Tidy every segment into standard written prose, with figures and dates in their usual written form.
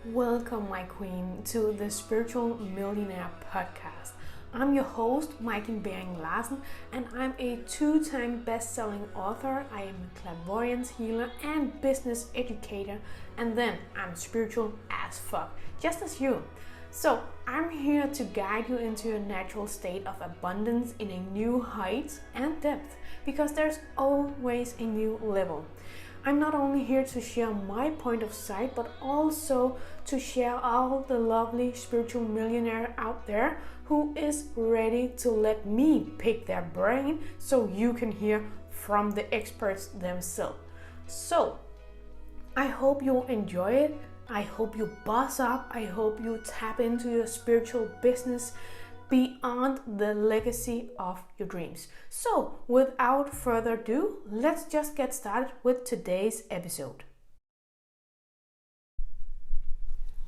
Welcome, my queen, to the Spiritual Millionaire podcast. I'm your host, Maiken and I'm a two-time best-selling author. I am a clairvoyance healer and business educator, and then I'm spiritual as fuck, just as you. So I'm here to guide you into your natural state of abundance in a new height and depth, because there's always a new level. I'm not only here to share my point of sight, but also to share all the lovely spiritual millionaire out there who is ready to let me pick their brain so you can hear from the experts themselves. So, I hope you enjoy it. I hope you boss up. I hope you tap into your spiritual business beyond the legacy of your dreams. So, without further ado, let's just get started with today's episode.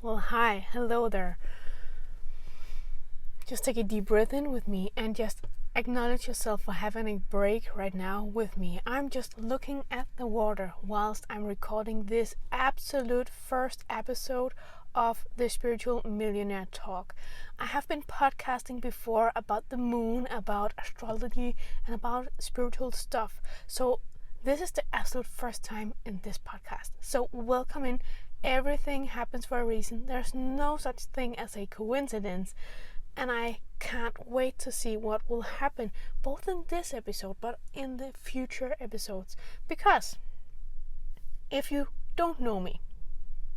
Well, hi, hello there. Just take a deep breath in with me and just acknowledge yourself for having a break right now with me. I'm just looking at the water whilst I'm recording this absolute first episode of the Spiritual Millionaire Talk. I have been podcasting before about the moon, about astrology, and about spiritual stuff. So this is the absolute first time in this podcast. So welcome in. Everything happens for a reason. There's no such thing as a coincidence. And I can't wait to see what will happen, both in this episode, but in the future episodes. Because if you don't know me,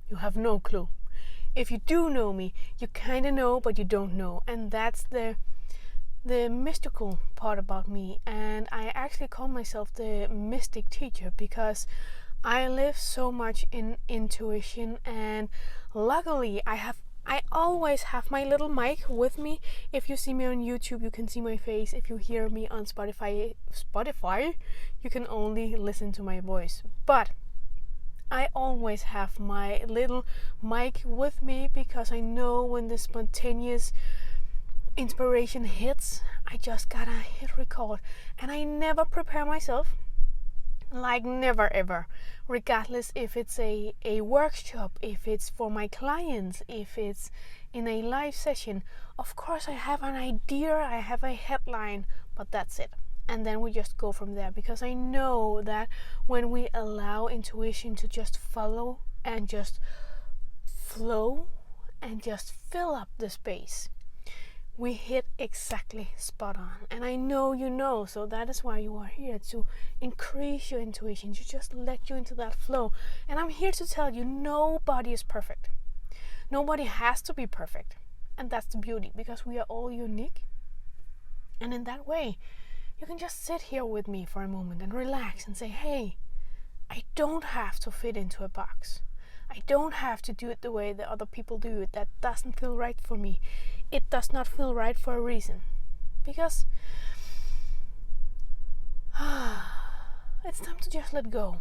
you have no clue. If you do know me, you kind of know, but you don't know. And that's the mystical part about me. And I actually call myself the mystic teacher because I live so much in intuition. And luckily, I always have my little mic with me. If you see me on YouTube, you can see my face. If you hear me on Spotify, you can only listen to my voice. But I always have my little mic with me because I know when the spontaneous inspiration hits, I just gotta hit record. And I never prepare myself, like never ever, regardless if it's a workshop, if it's for my clients, if it's in a live session. Of course I have an idea, I have a headline, but that's it. And then we just go from there, because I know that when we allow intuition to just follow and just flow and just fill up the space, we hit exactly spot on. And I know you know, so that is why you are here, to increase your intuition, to just let you into that flow. And I'm here to tell you, nobody is perfect. Nobody has to be perfect. And that's the beauty, because we are all unique. And in that way, you can just sit here with me for a moment and relax and say, hey, I don't have to fit into a box. I don't have to do it the way that other people do it. That doesn't feel right for me. It does not feel right for a reason. Because it's time to just let go.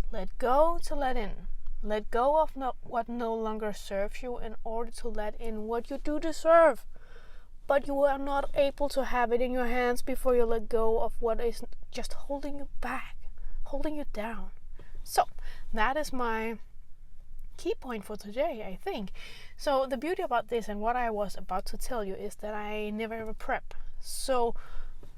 Let go to let in. Let go of what no longer serves you in order to let in what you do deserve. But you are not able to have it in your hands before you let go of what is just holding you back, holding you down. So that is my key point for today, I think. So the beauty about this and what I was about to tell you is that I never ever prep. So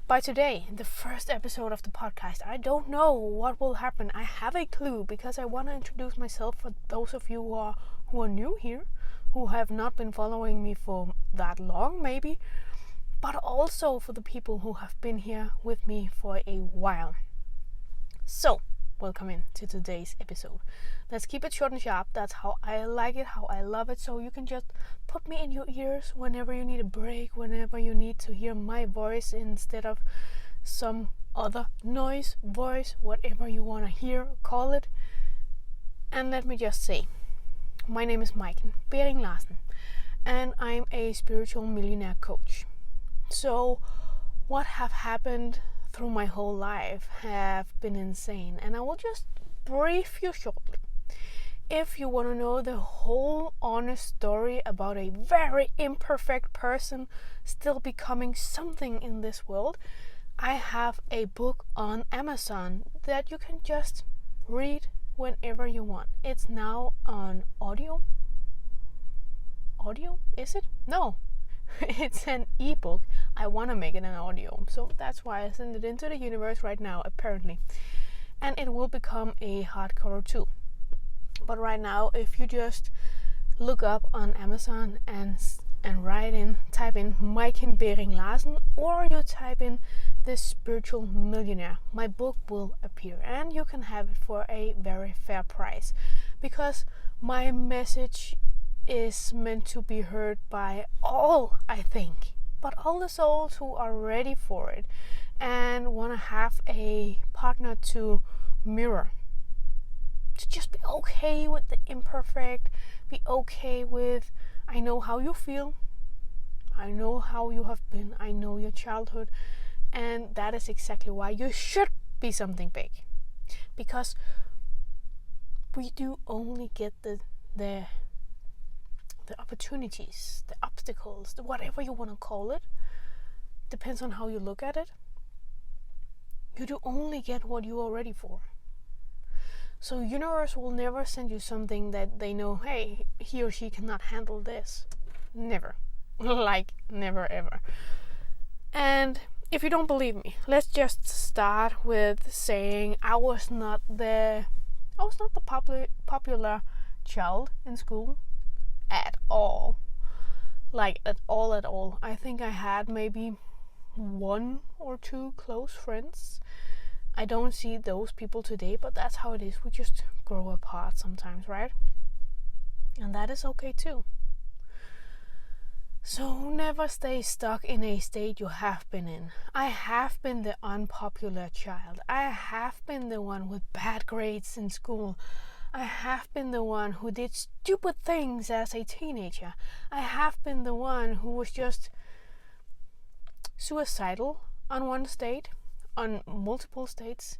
by today, the first episode of the podcast, I don't know what will happen. I have a clue because I want to introduce myself for those of you who are new here, who have not been following me for that long maybe, but also for the people who have been here with me for a while. So welcome in to today's episode. Let's keep it short and sharp. That's how I like it, how I love it. So you can just put me in your ears whenever you need a break, whenever you need to hear my voice instead of some other noise, voice, whatever you want to hear, call it. And let me just say, my name is Maiken and I'm a spiritual millionaire coach. So what have happened through my whole life have been insane, and I will just brief you shortly. If you want to know the whole honest story about a very imperfect person still becoming something in this world, I have a book on Amazon that you can just read whenever you want. It's now on audio. Audio? Is it? No. It's an ebook. I want to make it an audio. So that's why I send it into the universe right now, apparently. And it will become a hardcover too. But right now, if you just look up on Amazon and type in Maiken Larsen, or you type in The Spiritual Millionaire, my book will appear, and you can have it for a very fair price, because my message is meant to be heard by all, I think, but all the souls who are ready for it and want to have a partner to mirror, to just be okay with the imperfect, be okay with, I know how you feel, I know how you have been, I know your childhood, and that is exactly why you should be something big. Because we do only get the opportunities, the obstacles, whatever you want to call it, depends on how you look at it. You do only get what you are ready for. So universe will never send you something that they know, hey, he or she cannot handle this. Never. Like, never ever. And if you don't believe me, let's just start with saying I was not the popular child in school at all. Like, at all. I think I had maybe 1 or 2 close friends. I don't see those people today, but that's how it is. We just grow apart sometimes, right? And that is okay too. So never stay stuck in a state you have been in. I have been the unpopular child. I have been the one with bad grades in school. I have been the one who did stupid things as a teenager. I have been the one who was just suicidal on one state, on multiple states.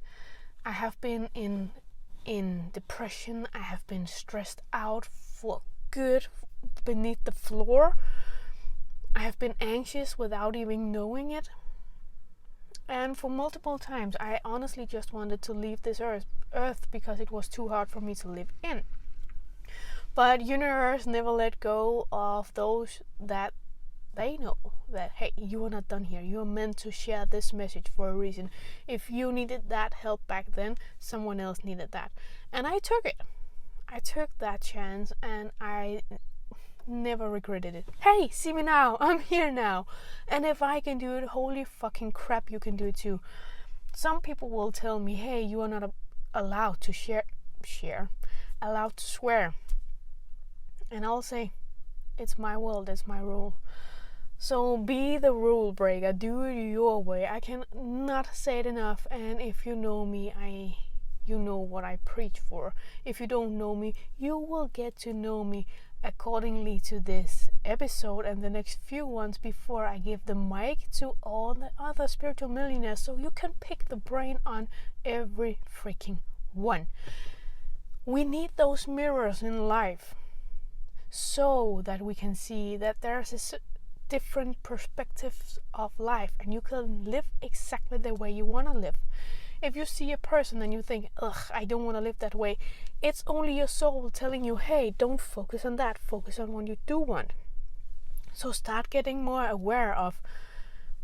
I have been in depression. I have been stressed out for good, beneath the floor. I have been anxious without even knowing it. And for multiple times, I honestly just wanted to leave this earth because it was too hard for me to live in. But universe never let go of those that they know that, hey, you are not done here. You are meant to share this message for a reason. If you needed that help back then, someone else needed that. And I took it. I took that chance, and I never regretted it. Hey, see me now. I'm here now. And if I can do it, holy fucking crap, you can do it too. Some people will tell me, hey, you are not allowed to allowed to swear. And I'll say, it's my world, it's my rule. So be the rule breaker, do it your way. I cannot say it enough, and if you know me, you know what I preach for. If you don't know me, you will get to know me accordingly to this episode and the next few ones before I give the mic to all the other spiritual millionaires, so you can pick the brain on every freaking one. We need those mirrors in life so that we can see that there's a different perspectives of life, and you can live exactly the way you want to live. If you see a person and you think, ugh, I don't want to live that way, it's only your soul telling you, hey, don't focus on that, focus on what you do want. So start getting more aware of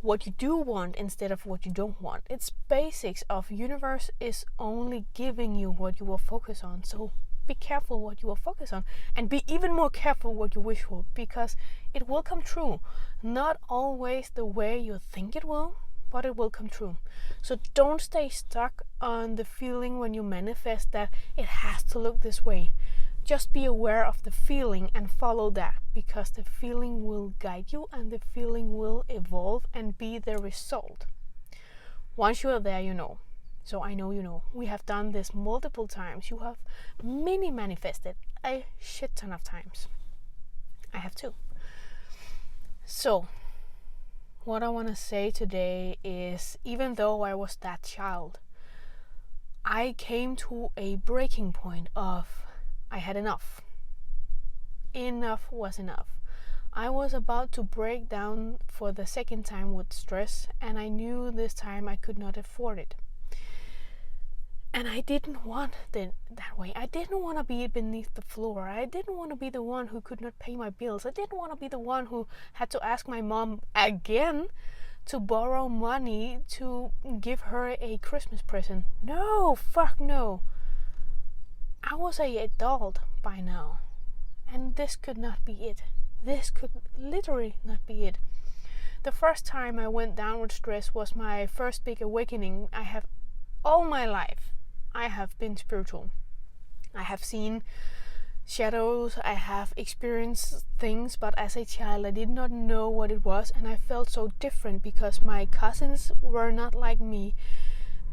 what you do want instead of what you don't want. It's basics of universe is only giving you what you will focus on. So be careful what you will focus on, and be even more careful what you wish for, because it will come true. Not always the way you think it will, but it will come true. So don't stay stuck on the feeling when you manifest that it has to look this way. Just be aware of the feeling and follow that, because the feeling will guide you and the feeling will evolve and be the result. Once you are there, you know. So I know you know. We have done this multiple times. You have mini manifested a shit ton of times. I have too. So what I want to say today is, even though I was that child, I came to a breaking point of I had enough. Enough was enough. I was about to break down for the second time with stress, and I knew this time I could not afford it. And I didn't want it that way. I didn't want to be beneath the floor. I didn't want to be the one who could not pay my bills. I didn't want to be the one who had to ask my mom again to borrow money to give her a Christmas present. No, fuck no. I was an adult by now. And this could not be it. This could literally not be it. The first time I went down with stress was my first big awakening. I have all my life I have been spiritual. I have seen shadows, I have experienced things, but as a child I did not know what it was, and I felt so different because my cousins were not like me.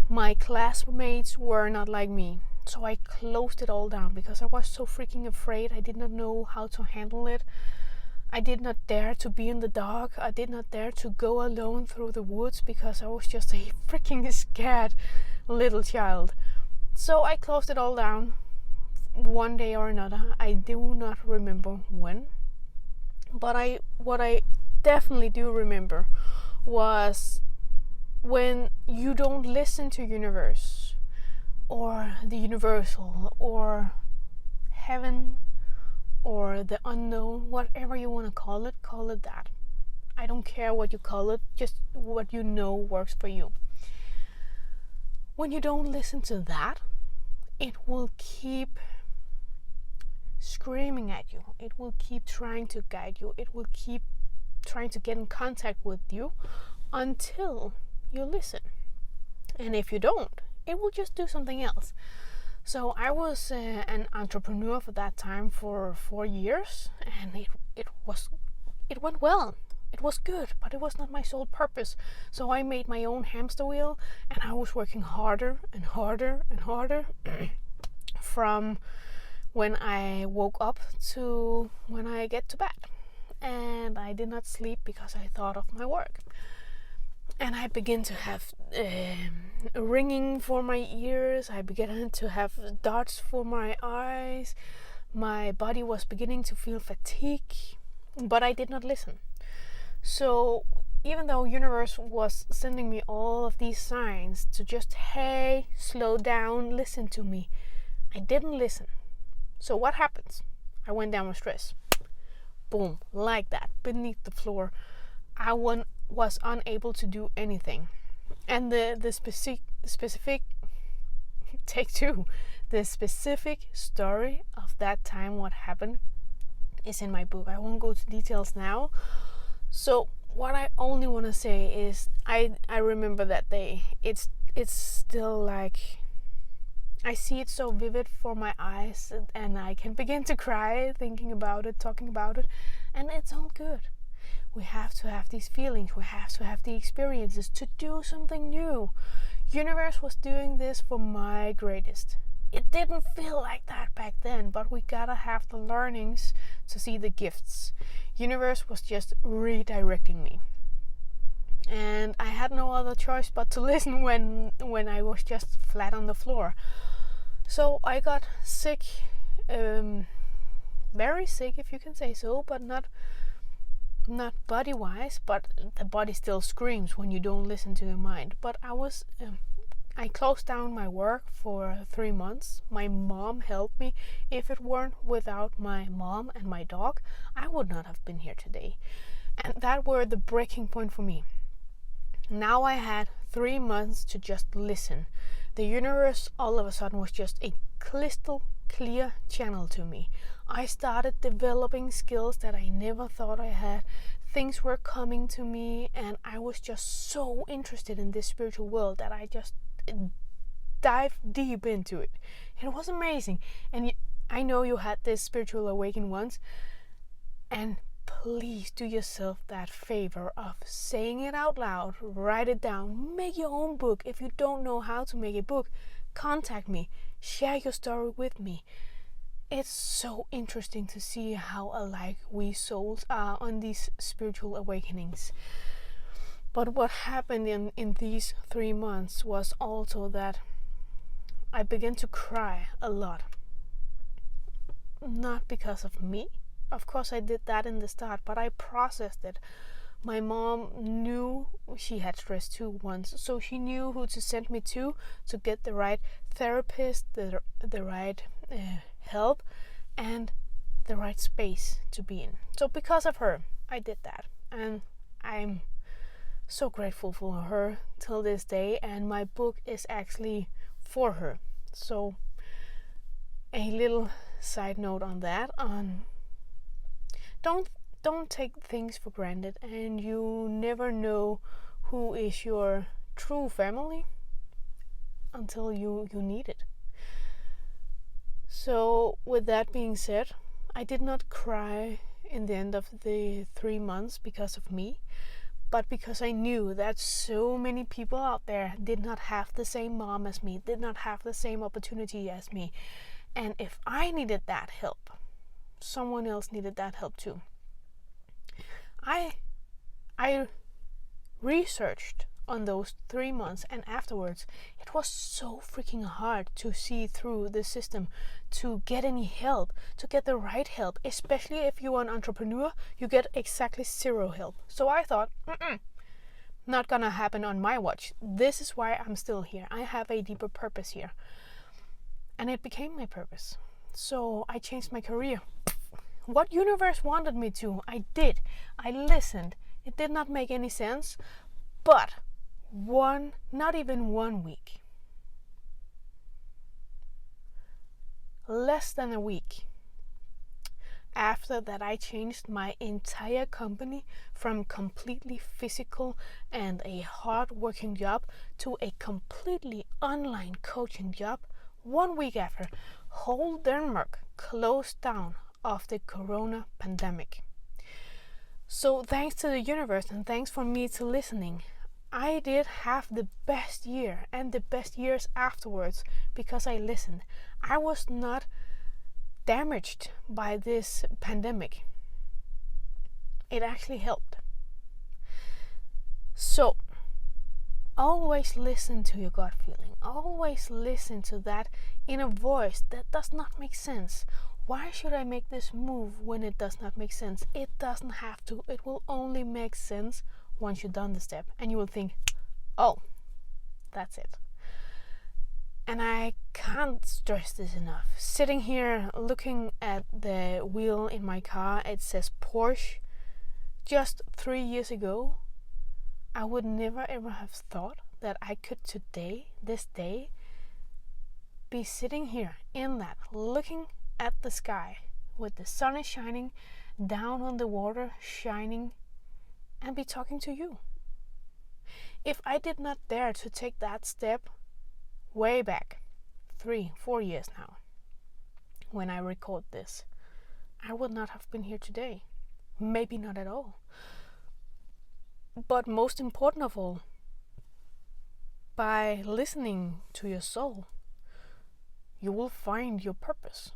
My classmates were not like me. So I closed it all down because I was so freaking afraid. I did not know how to handle it. I did not dare to be in the dark. I did not dare to go alone through the woods because I was just a freaking scared little child. So I closed it all down one day or another. I do not remember when. But what I definitely do remember was when you don't listen to universe or the universal or heaven or the unknown, whatever you want to call it that. I don't care what you call it, just what you know works for you. When you don't listen to that, it will keep screaming at you. It will keep trying to guide you. It will keep trying to get in contact with you until you listen. And if you don't, it will just do something else. So I was an entrepreneur for that time for 4 years, and it went well. It was good, but it was not my sole purpose. So I made my own hamster wheel, and I was working harder and harder and harder from when I woke up to when I get to bed. And I did not sleep because I thought of my work. And I began to have ringing for my ears. I began to have darts for my eyes. My body was beginning to feel fatigue, but I did not listen. So even though universe was sending me all of these signs to just, hey, slow down, listen to me, I didn't listen. So what happens? I went down with stress. Boom, like that, beneath the floor. I was unable to do anything. And the specific take two, the specific story of that time, what happened, is in my book. I won't go to details now. So what I only want to say is I remember that day. It's still like I see it so vivid for my eyes, and I can begin to cry thinking about it, talking about it, and it's all good. We have to have these feelings, we have to have the experiences to do something new. Universe was doing this for my greatest. It didn't feel like that back then, but we gotta have the learnings to see the gifts. Universe was just redirecting me. And I had no other choice but to listen when I was just flat on the floor. So I got sick, very sick if you can say so, but not body-wise, but the body still screams when you don't listen to your mind. But I closed down my work for 3 months. My mom helped me. If it weren't without my mom and my dog, I would not have been here today. And that were the breaking point for me. Now I had 3 months to just listen. The universe all of a sudden was just a crystal clear channel to me. I started developing skills that I never thought I had. Things were coming to me, and I was just so interested in this spiritual world that I just dived deep into it. It was amazing. And I know you had this spiritual awakening once, and please do yourself that favor of saying it out loud, write it down, make your own book. If you don't know how to make a book, contact me, share your story with me. It's so interesting to see how alike we souls are on these spiritual awakenings. But what happened in these 3 months was also that I began to cry a lot. Not because of me. Of course I did that in the start, but I processed it. My mom knew she had stress too once, so she knew who to send me to get the right therapist, the right help, and the right space to be in. So because of her, I did that, and I'm so grateful for her till this day, and my book is actually for her. So a little side note on that, don't take things for granted, and you never know who is your true family until you need it. So with that being said, I did not cry in the end of the 3 months because of me, but because I knew that so many people out there did not have the same mom as me, did not have the same opportunity as me. And if I needed that help, someone else needed that help too. I researched on those 3 months, and afterwards it was so freaking hard to see through the system, to get any help, to get the right help. Especially if you are an entrepreneur, you get exactly zero help. So I thought, not gonna happen on my watch. This is why I'm still here. I have a deeper purpose here, and it became my purpose. So I changed my career. What universe wanted me to, I did. I listened. It did not make any sense, but not even 1 week, less than a week after that, I changed my entire company from completely physical and a hard-working job to a completely online coaching job. 1 week after, whole Denmark closed down of the corona pandemic. So thanks to the universe, and thanks for me to listening, I did have the best year and the best years afterwards because I listened. I was not damaged by this pandemic. It actually helped. So always listen to your gut feeling. Always listen to that inner voice that does not make sense. Why should I make this move when it does not make sense? It doesn't have to. It will only make sense once you've done the step, and you will think, oh, that's it. And I can't stress this enough. Sitting here looking at the wheel in my car, it says Porsche. Just 3 years ago, I would never ever have thought that I could today, this day, be sitting here in that, looking at the sky with the sun is shining down on the water, shining, and be talking to you. If I did not dare to take that step way back 3-4 years now, when I record this, I would not have been here today. Maybe not at all. But most important of all, by listening to your soul, you will find your purpose.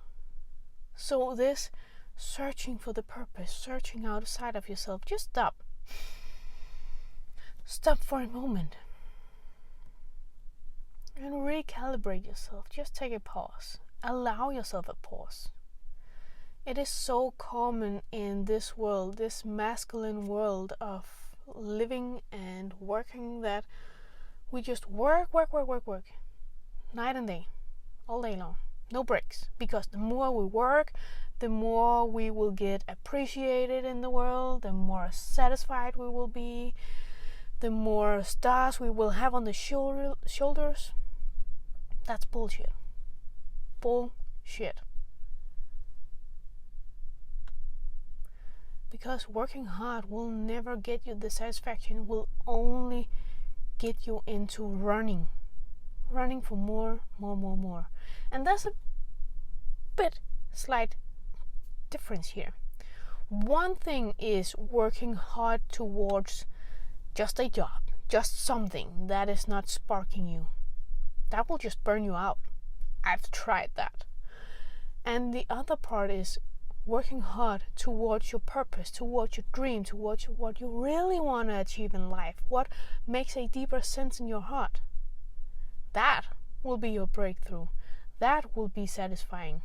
So this searching for the purpose, searching outside of yourself, just stop. Stop for a moment and recalibrate yourself. Just take a pause. Allow yourself a pause. It is so common in this world, this masculine world of living and working, that we just work, night and day, all day long. No breaks, because the more we work, the more we will get appreciated in the world, the more satisfied we will be, the more stars we will have on the shoulders. That's bullshit. Bullshit. Because working hard will never get you the satisfaction. It will only get you into running for more. And that's a slight difference here. One thing is working hard towards just a job, just something that is not sparking you. That will just burn you out. I've tried that. And the other part is working hard towards your purpose, towards your dream, towards what you really want to achieve in life, what makes a deeper sense in your heart. That will be your breakthrough. That will be satisfying.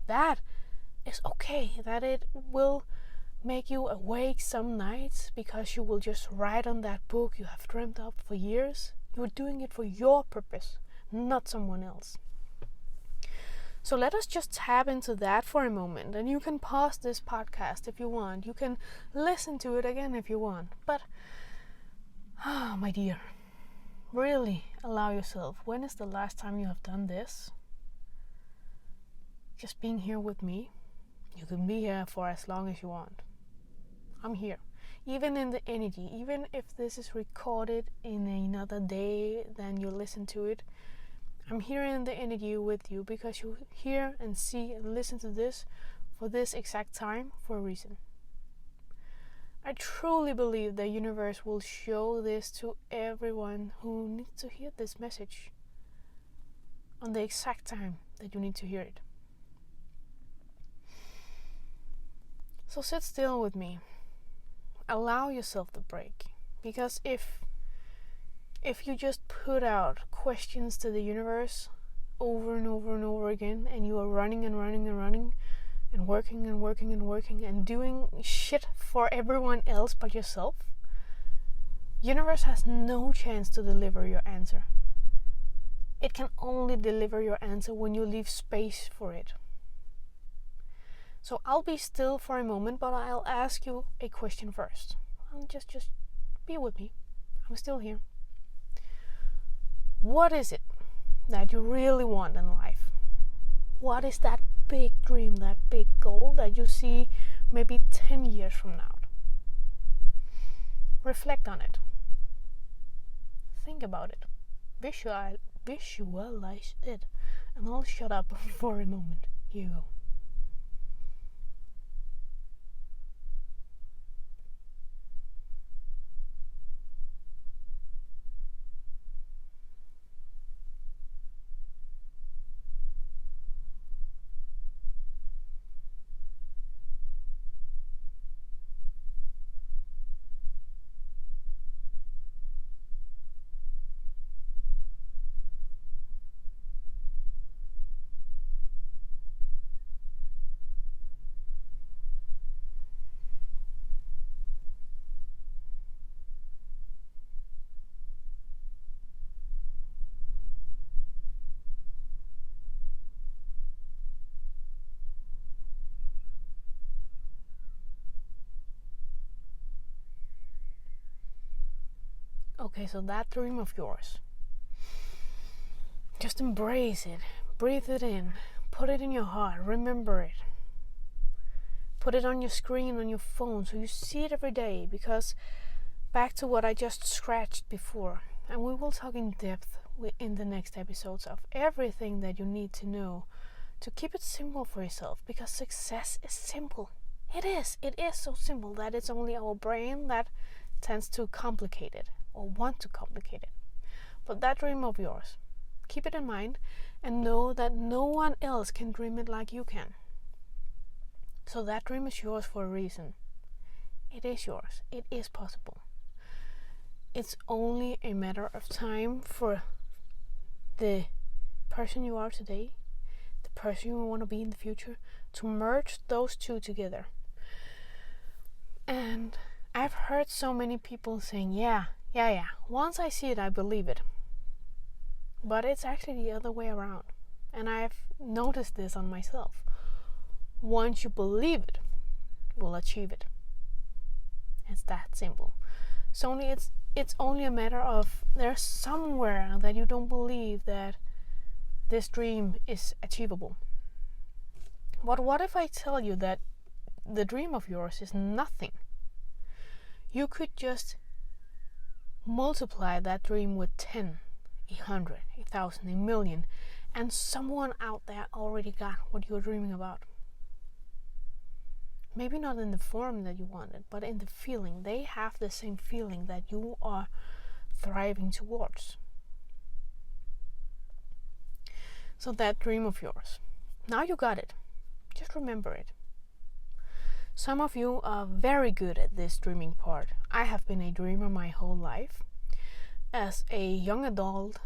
That is okay, that it will make you awake some nights because you will just write on that book you have dreamt up for years. You're doing it for your purpose, not someone else. So let us just tap into that for a moment, and you can pause this podcast if you want. You can listen to it again if you want. But, my dear, really allow yourself. When is the last time you have done this? Just being here with me. You can be here for as long as you want. I'm here. Even in the energy, even if this is recorded in another day, then you listen to it. I'm here in the energy with you because you hear and see and listen to this for this exact time for a reason. I truly believe the universe will show this to everyone who needs to hear this message on the exact time that you need to hear it. So sit still with me. Allow yourself the break, because if you just put out questions to the universe over and over and over again, and you are running and running and running and working and working and working and doing shit for everyone else but yourself, universe has no chance to deliver your answer. It can only deliver your answer when you leave space for it. So I'll be still for a moment, but I'll ask you a question first. Just be with me. I'm still here. What is it that you really want in life? What is that big dream, that big goal that you see maybe 10 years from now? Reflect on it. Think about it. Visualize it. And I'll shut up for a moment. Here you go. Okay, so that dream of yours, just embrace it, breathe it in, put it in your heart, remember it. Put it on your screen, on your phone, so you see it every day, because back to what I just scratched before, and we will talk in depth in the next episodes of everything that you need to know to keep it simple for yourself, because success is simple. It is so simple that it's only our brain that tends to complicate it or want to complicate it. But that dream of yours, keep it in mind and know that no one else can dream it like you can. So that dream is yours for a reason. It is yours. It is possible. It's only a matter of time for the person you are today, the person you want to be in the future, to merge those two together. And I've heard so many people saying, yeah, once I see it, I believe it. But it's actually the other way around. And I've noticed this on myself. Once you believe it, you will achieve it. It's that simple. So it's only a matter of there's somewhere that you don't believe that this dream is achievable. But what if I tell you that the dream of yours is nothing? You could just multiply that dream with 10, 100, 1,000, a million, and someone out there already got what you're dreaming about. Maybe not in the form that you wanted, but in the feeling. They have the same feeling that you are thriving towards. So that dream of yours, now you got it. Just remember it. Some of you are very good at this dreaming part. I have been a dreamer my whole life. As a young adult,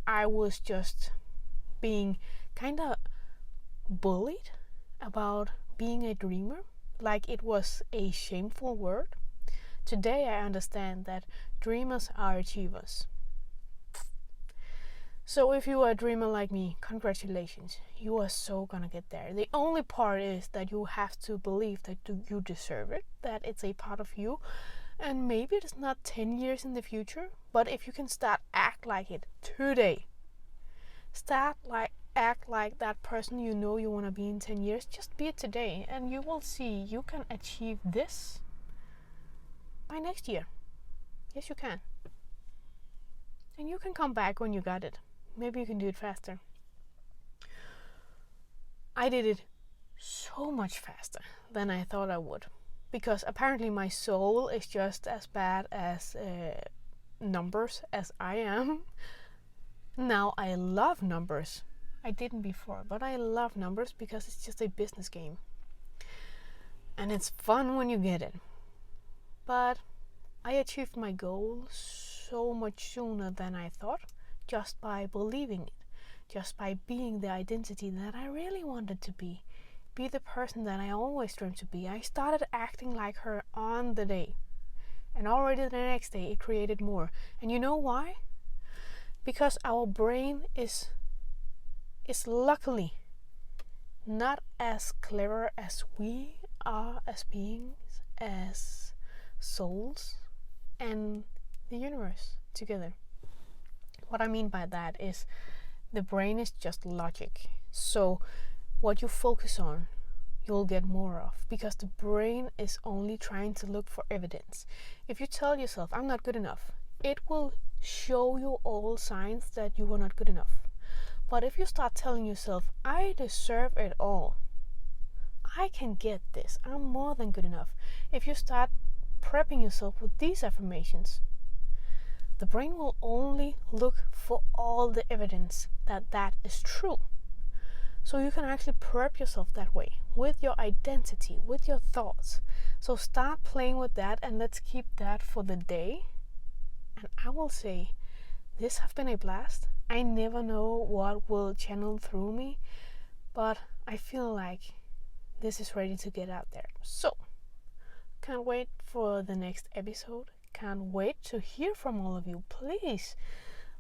I was just being kind of bullied about being a dreamer like it was a shameful word. Today I understand that dreamers are achievers. So if you are a dreamer like me, congratulations. You are so gonna get there. The only part is that you have to believe that you deserve it, that it's a part of you. And maybe it's not 10 years in the future, but if you can start act like it today. Act like that person you know you want to be in 10 years. Just be it today and you will see you can achieve this by next year. Yes, you can. And you can come back when you got it. Maybe you can do it faster. I did it so much faster than I thought I would. Because apparently my soul is just as bad as numbers as I am. Now I love numbers. I didn't before, but I love numbers because it's just a business game. And it's fun when you get it. But I achieved my goal so much sooner than I thought, just by believing it, just by being the identity that I really wanted to be the person that I always dreamed to be. I started acting like her on the day. And already the next day it created more. And you know why? Because our brain is luckily not as clever as we are as beings, as souls, and the universe together. What I mean by that is the brain is just logic. So what you focus on, you'll get more of, because the brain is only trying to look for evidence. If you tell yourself, I'm not good enough, it will show you all signs that you are not good enough. But if you start telling yourself, I deserve it all, I can get this, I'm more than good enough. If you start prepping yourself with these affirmations, the brain will only look for all the evidence that that is true. So you can actually prep yourself that way, with your identity, with your thoughts. So start playing with that, and let's keep that for the day. And I will say, this has been a blast. I never know what will channel through me, but I feel like this is ready to get out there. So, can't wait for the next episode. Can't wait to hear from all of you. Please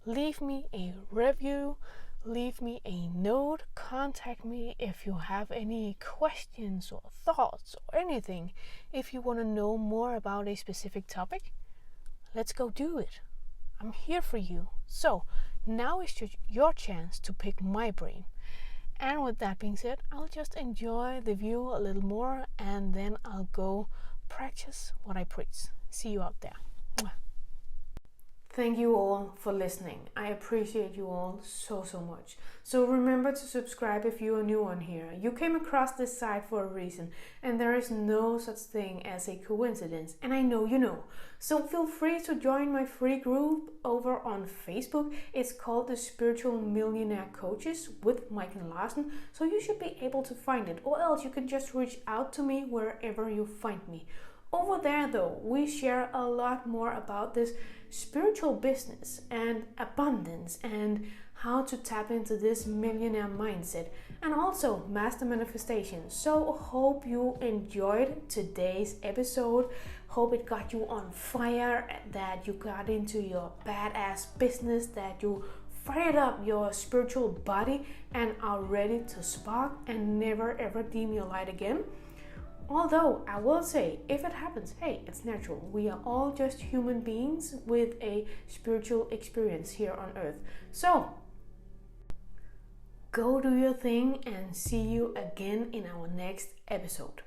leave me a review. Leave me a note, contact me if you have any questions or thoughts or anything. If you want to know more about a specific topic, let's go do it. I'm here for you. So now is your chance to pick my brain. And with that being said, I'll just enjoy the view a little more, and then I'll go practice what I preach. See you out there. Mwah. Thank you all for listening. I appreciate you all so much. So remember to subscribe if you are new on here. You came across this site for a reason, and there is no such thing as a coincidence, and I know you know. So feel free to join my free group over on Facebook. It's called the Spiritual Millionaire Coaches with Maiken. So you should be able to find it, or else you can just reach out to me wherever you find me. Over there though, we share a lot more about this spiritual business and abundance and how to tap into this millionaire mindset, and also master manifestation. So hope you enjoyed today's episode. Hope it got you on fire, that you got into your badass business, that you fired up your spiritual body and are ready to spark and never ever dim your light again. Although I will say, if it happens, hey, it's natural. We are all just human beings with a spiritual experience here on earth. So go do your thing, and see you again in our next episode.